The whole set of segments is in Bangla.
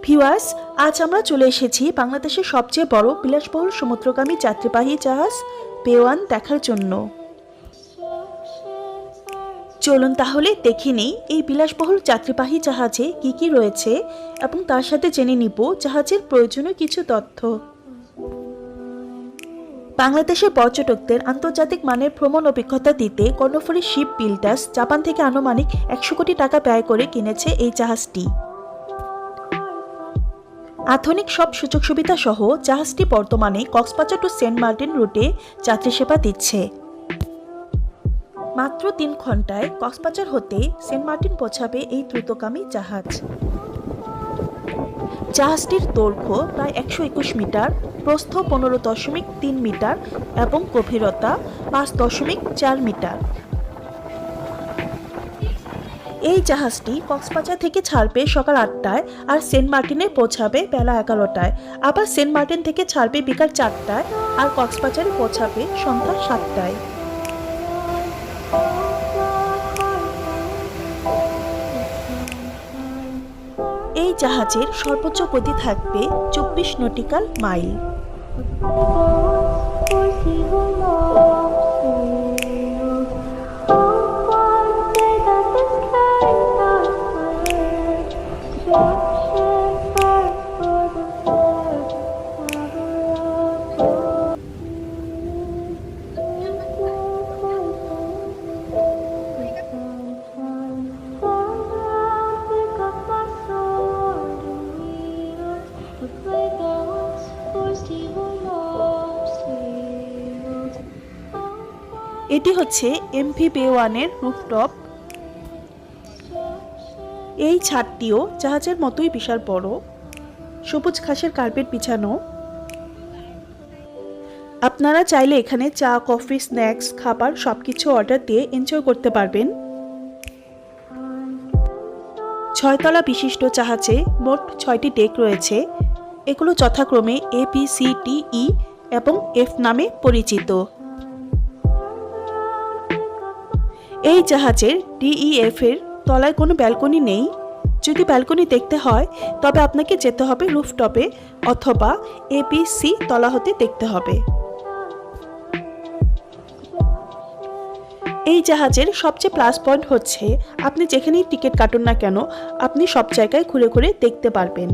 ভিউয়ার্স, আজ আমরা চলে এসেছি বাংলাদেশের সবচেয়ে বড় বিলাসবহুল সমুদ্রগামী যাত্রীবাহী জাহাজ পেওয়ান দেখার জন্য। চলুন তাহলে দেখে নেই এই বিলাসবহুল যাত্রীবাহী জাহাজে কি কি রয়েছে এবং তার সাথে জেনে নিব জাহাজের প্রয়োজনীয় কিছু তথ্য। বাংলাদেশের পর্যটকদের আন্তর্জাতিক মানের ভ্রমণ অভিজ্ঞতা দিতে কর্ণফুলী শিপ বিল্ডার্স জাপান থেকে আনুমানিক 100 কোটি টাকা ব্যয় করে কিনেছে এই জাহাজটি। আধুনিক সব সুযোগ সুবিধা সহ জাহাজটি বর্তমানে কক্সবাজার টু সেন্ট মার্টিন রুটে যাত্রী সেবা দিচ্ছে। মাত্র 3 ঘন্টায় কক্সবাজার হতে সেন্ট মার্টিন পৌঁছাবে এই দ্রুতগামী জাহাজ। জাহাজটির দৈর্ঘ্য প্রায় 121 মিটার, প্রস্থ 15.3 মিটার এবং গভীরতা 5.4 মিটার। এই জাহাজটি কক্সবাজার থেকে ছাড়বে সকাল 8টায় আর সেন্ট মার্টিনে পৌঁছাবে বেলা 11টায়। আবার সেন্ট মার্টিন থেকে ছাড়বে বিকাল 4টায় আর কক্সবাজারে পৌঁছাবে সন্ধ্যা 7টায়। এই জাহাজের সর্বোচ্চ গতি থাকবে 24 নটিক্যাল মাইল। এটি হচ্ছে এমভি পেওয়ানের রুফটপ। এই ছাদটিও জাহাজের মতোই বিশাল বড়, সবুজ ঘাসের কার্পেট বিছানো। আপনারা চাইলে এখানে চা, কফি, স্ন্যাক্স, খাবার সবকিছু অর্ডার দিয়ে এনজয় করতে পারবেন। 6 তলা বিশিষ্ট জাহাজে মোট 6টি ডেক রয়েছে। এগুলো যথাক্রমে এ, বি, সি, ডি, ই এবং এফ নামে পরিচিত। এই জাহাজের ডিইএফ এর তলায় কোনো ব্যালকনি নেই। যদি ব্যালকনি দেখতে হয় তবে আপনাকে যেতে হবে রুফটপে অথবা এবিসি তলা হতে দেখতে হবে। এই জাহাজের সবচেয়ে প্লাস পয়েন্ট হচ্ছে আপনি যেখানেই টিকিট কাটুন না কেন আপনি সব জায়গায় ঘুরে ঘুরে দেখতে পারবেন।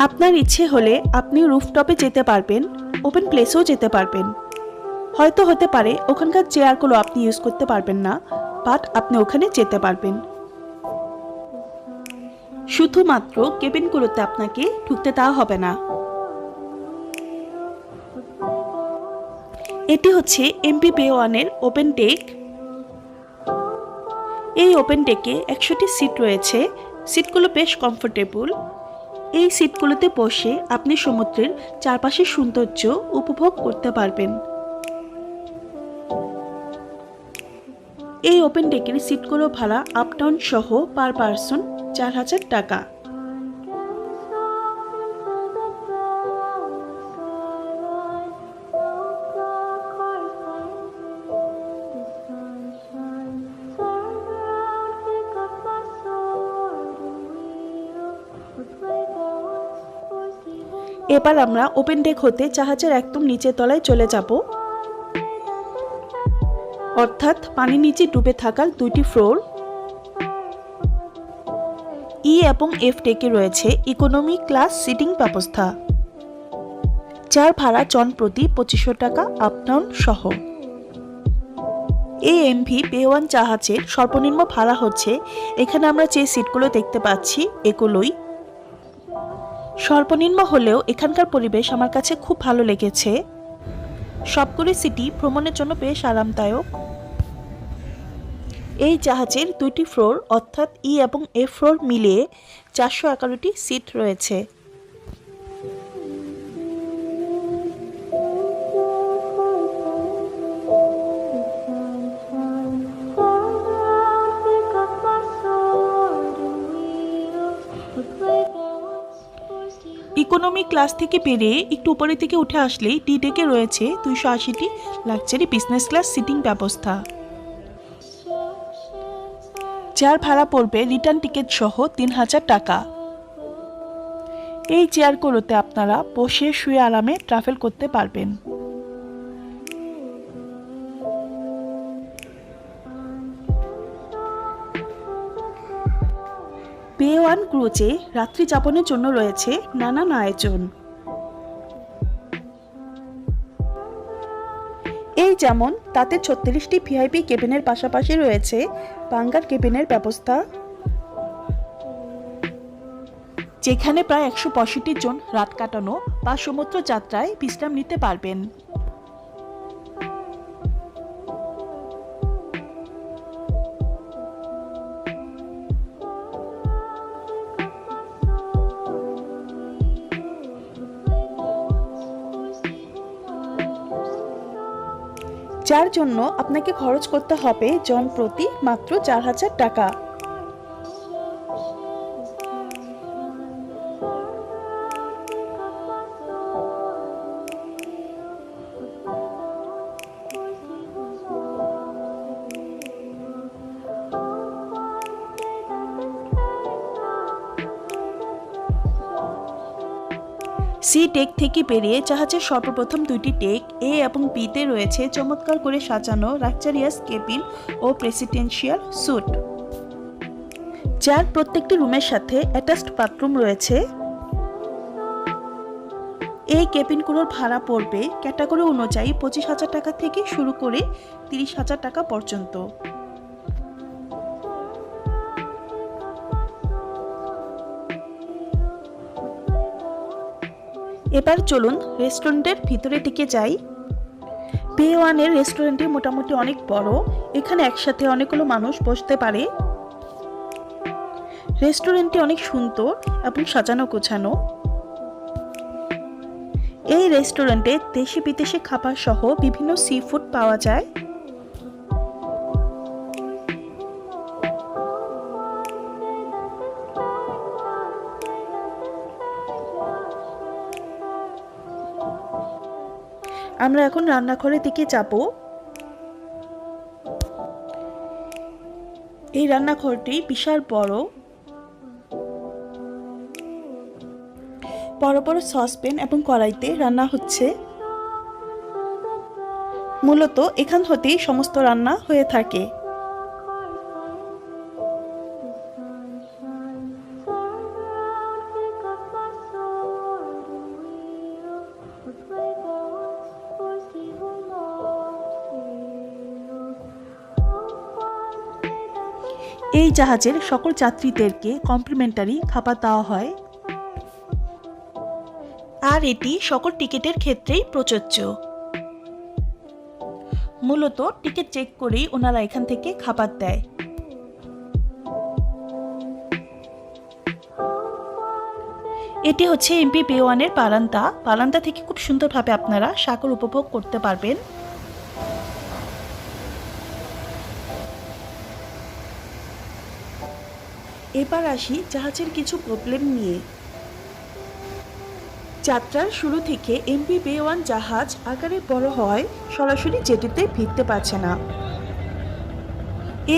আপনার ইচ্ছে হলে আপনি রুফটপে যেতে পারবেন, ওপেন প্লেসেও যেতে পারবেন। হয়তো হতে পারে ওখানকার চেয়ারগুলো আপনি ইউজ করতে পারবেন না, বাট আপনি ওখানে যেতে পারবেন। শুধুমাত্র কেবিনগুলোতে আপনাকে ঢুকতে দেওয়া হবে না। এটি হচ্ছে এমভি পেওয়ানের ওপেন ডেক। এই ওপেন ডেকে 100টি সিট রয়েছে। সিটগুলো বেশ কমফোর্টেবল। এই সিটগুলোতে বসে আপনি সমুদ্রের চারপাশের সৌন্দর্য উপভোগ করতে পারবেন। এই ওপেন ডেকের সিটগুলো ভাড়া আপ ডাউন সহ পার পারসন 4000 টাকা। এবার আমরা ওপেন ডেক হতে জাহাজের একদম নিচের তলায় চলে যাব, অর্থাৎ পানির নিচে ডুবে থাকার 2টি ফ্লোর। ই এবং এফ ডেকে রয়েছে ইকোনমি ক্লাস সিটিং ব্যবস্থা, যার ভাড়া জন প্রতি 2500 টাকা আপ ডাউন সহ। এই এমভি পেওয়ান জাহাজের সর্বনিম্ন ভাড়া হচ্ছে, এখানে আমরা যে সিটগুলো দেখতে পাচ্ছি এগুলোই। সর্বনিম্ন হলেও এখানকার পরিবেশ আমার কাছে খুব ভালো লেগেছে। সবগুলি সিটি ভ্রমণের জন্য বেশ আরামদায়ক। এই জাহাজের 2টি ফ্লোর অর্থাৎ ই এবং এফ ফ্লোর মিলিয়ে 411টি সিট রয়েছে। ইকোনমি ক্লাস থেকে বেরিয়ে একটু উপরের দিকে উঠে আসলেই ডি ডেকে রয়েছে 280টি লাক্সারি বিজনেস ক্লাস সিটিং ব্যবস্থা। চেয়ার ভাড়া পড়বে রিটার্ন টিকিট সহ ৩,০০০ টাকা। এই চেয়ারগুলোতে আপনারা বসে শুয়ে আরামে ট্রাভেল করতে পারবেন। বে-1 ক্রুজে রাত্রি যাপনের জন্য রয়েছে নানান আয়োজন। এই যেমন তাতে ৩৬টি ভিআইপি কেবিনের পাশাপাশি রয়েছে বাঙ্গার কেবিনের ব্যবস্থা, যেখানে প্রায় ১৬৫ জন রাত কাটানো বা সমুদ্র যাত্রায় বিশ্রাম নিতে পারবেন। যার জন্য আপনাকে খরচ করতে হবে জন প্রতি মাত্র ৪,০০০ টাকা। সি টেক থেকে বেরিয়ে জাহাজের সর্বপ্রথম দুইটি টেক এ এবং বিতে রয়েছে চমৎকার করে সাজানো লাক্সারিয়াস কেবিন ও প্রেসিডেন্সিয়াল স্যুট, যার প্রত্যেকটি রুমের সাথে অ্যাটাচড বাথরুম রয়েছে। এই কেবিনগুলোর ভাড়া পড়বে ক্যাটাগরি অনুযায়ী ২৫,০০০ টাকা থেকে শুরু করে ৩০,০০০ টাকা পর্যন্ত। এবার চলুন রেস্টুরেন্টের ভিতরের দিকে যাই। বে-1 রেস্টুরেন্টটি মোটামুটি অনেক বড়, এখানে একসাথে অনেকগুলো মানুষ বসতে পারে। রেস্টুরেন্টটি অনেক সুন্দর এবং সাজানো গোছানো। এই রেস্টুরেন্টে দেশি বিদেশি খাবার সহ বিভিন্ন সি ফুড পাওয়া যায়। আমরা এখন রান্নাঘরের দিকে যাব। এই রান্নাঘরটি বিশাল বড়, বড় বড় সসপ্যান এবং কড়াইতে রান্না হচ্ছে। মূলত এখান হতেই সমস্ত রান্না হয়ে থাকে। এই জাহাজের সকল যাত্রীদেরকে কমপ্লিমেন্টারি খাবার দেওয়া হয়, আর এটি সকল টিকিটের ক্ষেত্রেই প্রযোজ্য। মূলত টিকিট চেক করেই ওনারা এখান থেকে খাবার দেয়। এটি হচ্ছে এমভি বে-1 বারান্দা। বারান্দা থেকে খুব সুন্দরভাবে আপনারা সাগর উপভোগ করতে পারবেন। এবার আসি জাহাজের কিছু প্রবলেম নিয়ে। যাত্রার শুরু থেকে এমভি বে-1 জাহাজ আকারে বড় হয় সরাসরি জেটিতে ভিড়তে পারছে না।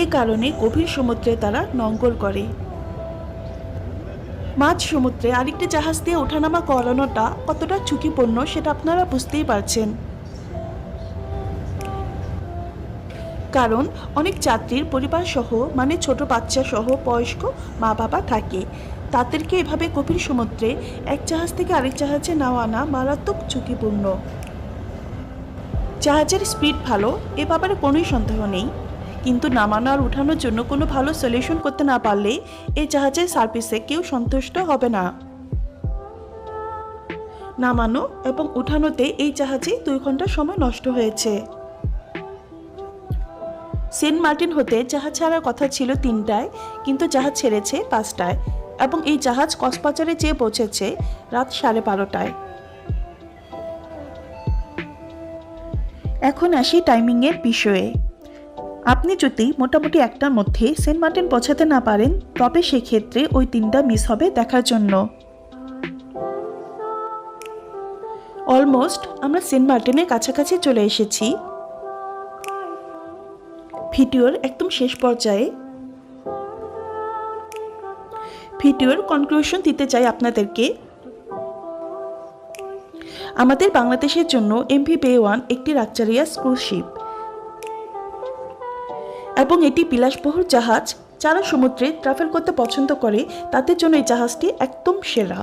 এ কারণে গভীর সমুদ্রে তারা নোঙ্গর করে। মাঝ সমুদ্রে আরেকটি জাহাজ দিয়ে ওঠানামা করানোটা কতটা ঝুঁকিপূর্ণ সেটা আপনারা বুঝতেই পারছেন, কারণ অনেক যাত্রীর পরিবার সহ মানে ছোট বাচ্চা সহ বয়স্ক মা বাবা থাকে। তাদেরকে এভাবে গভীর সমুদ্রে এক জাহাজ থেকে আরেক জাহাজে নেওয়া আনা মারাত্মক ঝুঁকিপূর্ণ। জাহাজের স্পিড ভালো, এ ব্যাপারে কোনোই সন্দেহ নেই, কিন্তু নামানো আর উঠানোর জন্য কোনো ভালো সলিউশন করতে না পারলে এই জাহাজের সার্ভিসে কেউ সন্তুষ্ট হবে না। নামানো এবং উঠানোতে এই জাহাজে 2 ঘন্টা সময় নষ্ট হয়েছে। সেন্ট মার্টিন হতে জাহাজ ছাড়ার কথা ছিল 3টায়, কিন্তু জাহাজ ছেড়েছে 5টায় এবং এই জাহাজ কক্সবাজারে যেয়ে পৌঁছেছে রাত 12:30টায়। এখন আসি টাইমিংয়ের বিষয়ে। আপনি যদি মোটামুটি 1টার মধ্যে সেন্ট মার্টিন পৌঁছাতে না পারেন তবে সেক্ষেত্রে ওই 3টা মিস হবে দেখার জন্য। অলমোস্ট আমরা সেন্ট মার্টিনের কাছাকাছি চলে এসেছি। ভিডিওর একদম শেষ পর্যায়ে ভিডিওর কনক্লুশন দিতে চাই আপনাদেরকে। আমাদের বাংলাদেশের জন্য এমভি বে-1 একটি লাক্সারিয়াস ক্রুজ শিপ এবং এটি বিলাসবহুল জাহাজ। যারা সমুদ্রে ট্রাভেল করতে পছন্দ করে তাদের জন্য এই জাহাজটি একদম সেরা।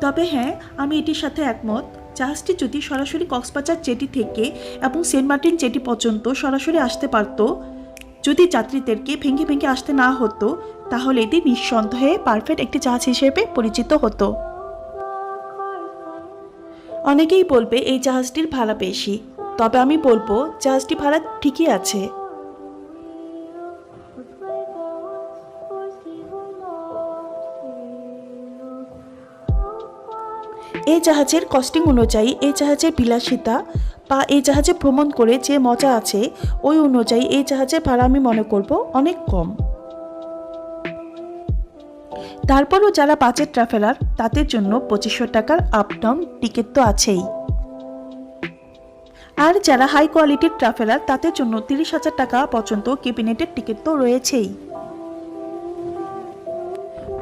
তবে হ্যাঁ, আমি এটির সাথে একমত, জাহাজটি যদি সরাসরি কক্সবাজার জেটি থেকে এবং সেন্ট মার্টিন জেটি পর্যন্ত সরাসরি আসতে পারত, যদি যাত্রীদেরকে ভেঙে ভেঙে আসতে না হতো, তাহলে এটি নিঃসন্দেহে পারফেক্ট একটি জাহাজ হিসেবে পরিচিত হতো। অনেকেই বলবে এই জাহাজটির ভাড়া বেশি, তবে আমি বলবো জাহাজটি ভাড়া ঠিকই আছে। এই জাহাজের কস্টিং অনুযায়ী এই জাহাজের বিলাসিতা বা এই জাহাজে ভ্রমণ করে যে মজা আছে ওই অনুযায়ী এই জাহাজের ভাড়া আমি মনে করব অনেক কম। তারপরও যারা বাজেট ট্রাভেলার তাদের জন্য 2500 টাকার আপ ডাউন টিকিট তো আছেই, আর যারা হাই কোয়ালিটির ট্রাভেলার তাদের জন্য 30,000 টাকা পর্যন্ত ক্যাবিনেটের টিকিট তো রয়েছেই।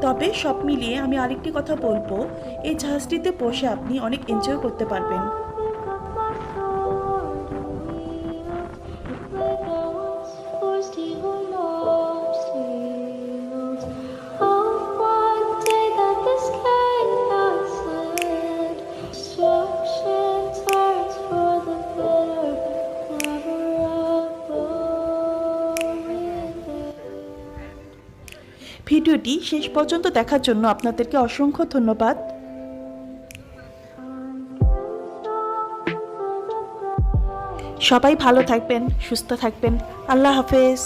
তবে সব মিলিয়ে আমি আরেকটি কথা বলবো, এই জাহাজটিতে বসে আপনি অনেক এনজয় করতে পারবেন। ভিডিওটি শেষ পর্যন্ত দেখার জন্য আপনাদেরকে অসংখ্য ধন্যবাদ। সবাই ভালো থাকবেন, সুস্থ থাকবেন। আল্লাহ হাফেজ।